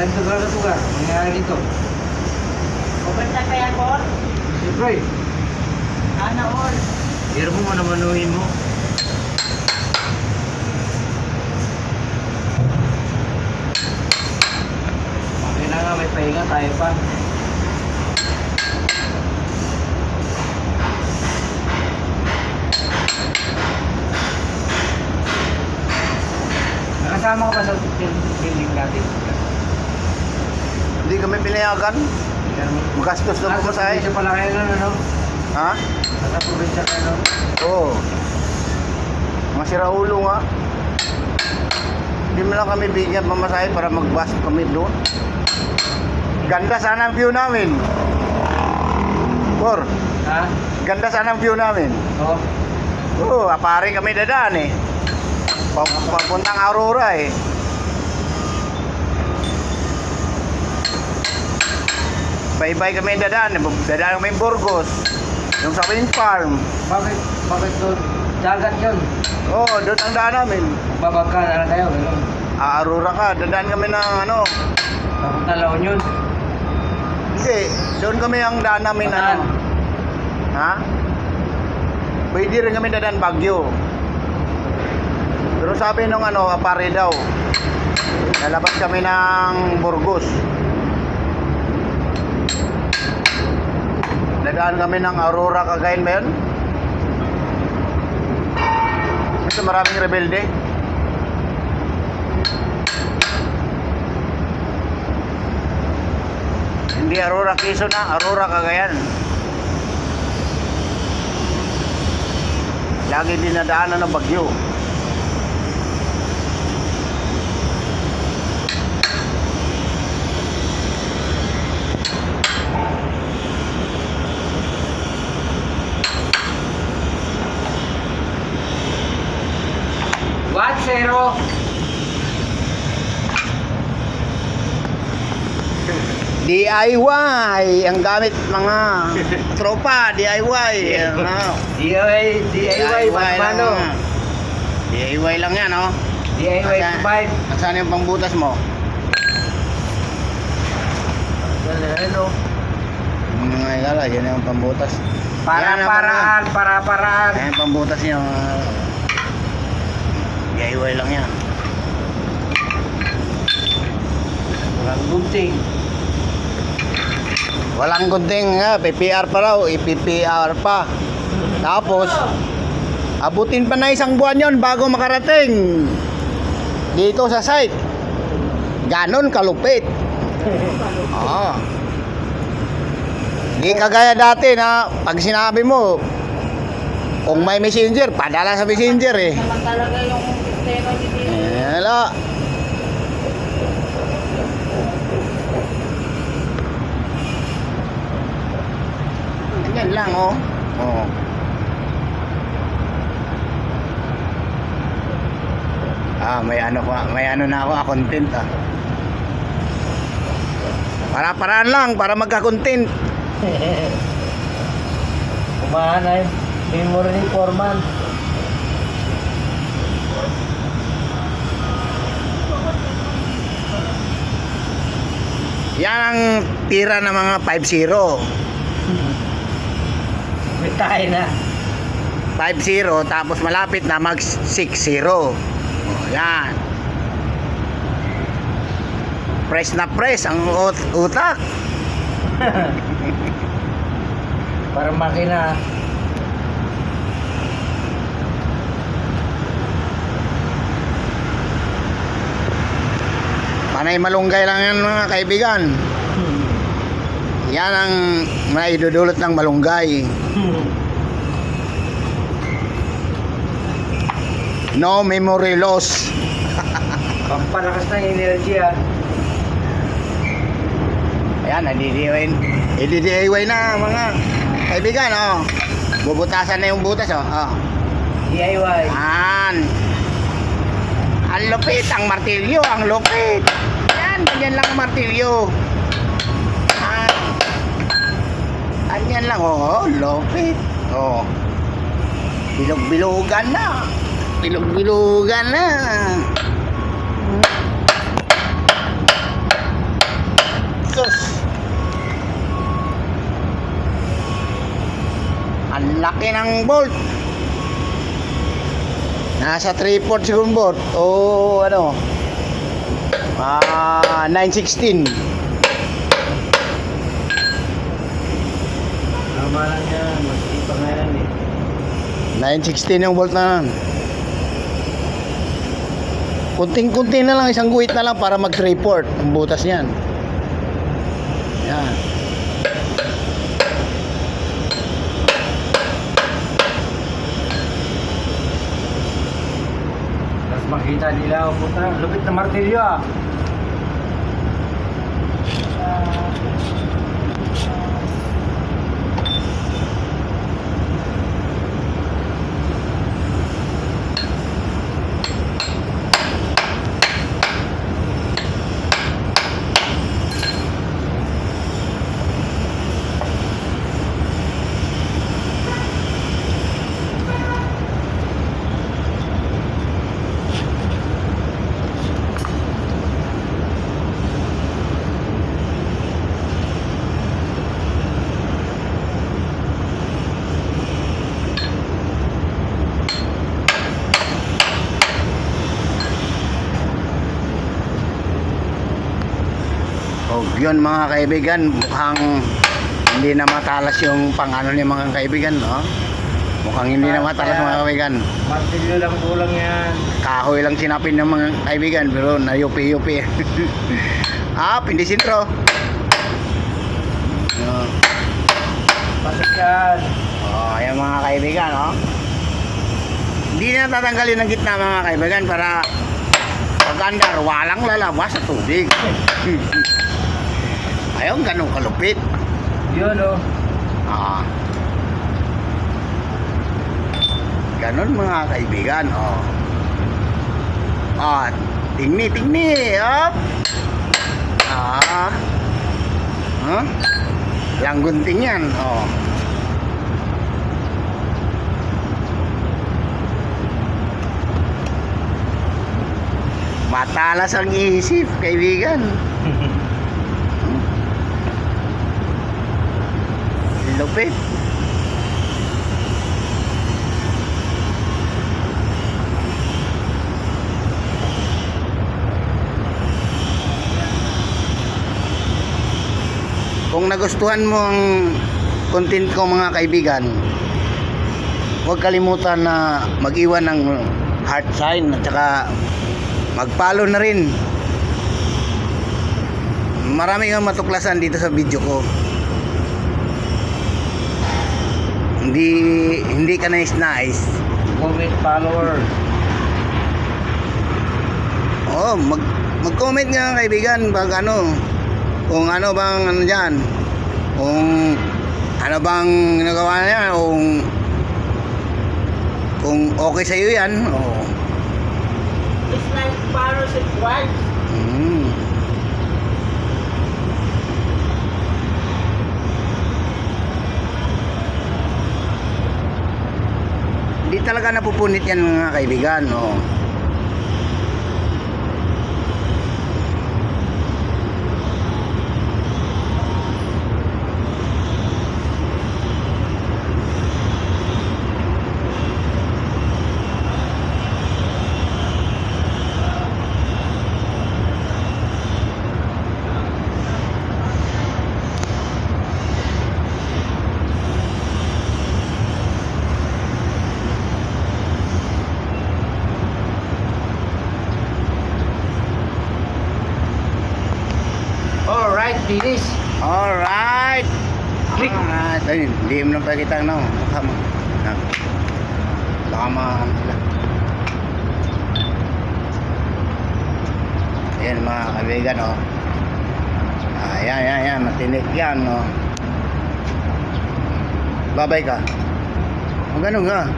ganito talaga ito ka. Mangyayari dito. Overtime pa yan, Paul? Siyempre. Sana all. Hiro mo manamanuhin mo. Okay na nga, may pahinga tayo pa. Nakasama ka ba sa building natin? Hindi kami pinayagan. Magastos na po Nasa sa probinsya pala kayo nun, ano? Ha? Nasa probinsya kayo nun? Oo. Mga siraulo nga. Hindi mo lang kami bigyan pamasahe para magbus kami doon. Ganda sana ang view namin. Por, Ha? ganda sana ang view namin. Oo. Oo, apari kami dadaan eh. Papuntang Aurora eh. Bye-bye kami dadaan. Dadaan kami Burgos. Yung sa wind farm. Bakit? Bakit doon? Dagat yun. Oo, doon ang daan namin. Babagka na lang kayo, gano'n. Aurora ka, dadaan kami ng ano. Papunta La Union. Hindi, doon kami ang daan namin Saan? ano. Ha? Pwede rin kami dadaan Baguio. Pero sabi nung ano, apare daw. Lalabas kami ng Burgos. Dadaan kami ng Aurora, Cagayan ba yun? Kasi maraming rebelde. Hindi Aurora, Quezon na, Aurora, Cagayan. Lagi dinadaanan ng bagyo. What, Zero? DIY ang gamit mga tropa, DIY. Ano? DIY, paano? DIY lang yan, oh. DIY provide. At saan yung pangbutas mo? Ano? Mga ilala, yan yung pambutas. Para-paraan, para-paraan. Yan yung pambutas niyo. DIY lang yan. Walang gunting. Walang gunting nga, PPR pa raw, IPPR pa. Tapos, abutin pa na isang buwan yon bago makarating dito sa site. Ganon kalupit. Oo. Di kagaya dati na pag sinabi mo, kung may messenger, padala sa messenger eh. Naman talaga yung sistema dito. Hello. Yan lang oh. Oh. May ano na ako, content ah. Para-paraan lang para magka-content. Kumahan ay memory ni Foreman. Yan ang tira ng mga 5-0. Bitay na. 5-0 tapos malapit na mag 6-0. Oh, yan. Press na press ang utak. Para makina. Panay malunggay lang yan mga kaibigan. Yan ang maidudulot ng malunggay. No memory loss. Pampalakas ng enerhiya. Ayan, DIY na mga kaibigan, oh. Bubutasan na yung butas, oh. Oh. DIY. Yan. Ang lupit, ang martilyo, ang lupit. Yan, ganyan lang ang martilyo. Yan. Ganyan lang, oh, lupit. Oh. Bilog-bilugan na. Bilog-bilugan na. Sus! Ang laki ng bolt. Nasa 3/4 siguro bolt. O ano? 9/16. Tama lang yan. Mas pa nga yan eh. 9/16 yung bolt na yan. Kunting-kunti na lang, isang guhit na lang para mag 3/4 ang butas niyan. Yan. Tapos makita nila, oh, puta, lupit na martilyo ah. O yun mga kaibigan, mukhang hindi na matalas yung pang-ano niya mga kaibigan, no? Mukhang hindi na matalas mga kaibigan. Martilyo lang kulang yan. Kahoy lang sinapin ng mga kaibigan, pero nayupi-yupi. Hindi sintro. Pasok yan. Ayan mga kaibigan, Hindi na tatanggalin ang gitna mga kaibigan para pag-andar, walang lalabas sa tubig. Ayaw ganun kalupit. Yun oh. Ganon mga kaibigan, tingni, Lang gunting yan, Matalas ang isip, kaibigan. Lupit. Kung nagustuhan mo ang content ko mga kaibigan, huwag kalimutan na mag-iwan ng heart sign at saka mag-follow na rin. Marami kang matuklasan dito sa video ko. Hindi ka nais. Comment follower. Mag-comment nga kaibigan pag kung ano bang diyan. Kung ano bang ginagawa niya, kung okay sa iyo 'yan. It's like parasite white. Hindi talaga napupunit yan mga kaibigan, Alright, finish. Alright. Click. Alright. Ay, hindi mo lang pakita baka sila. Ayan mga kaibigan, Ayan, matinik yan, Babay ka. Ganun nga.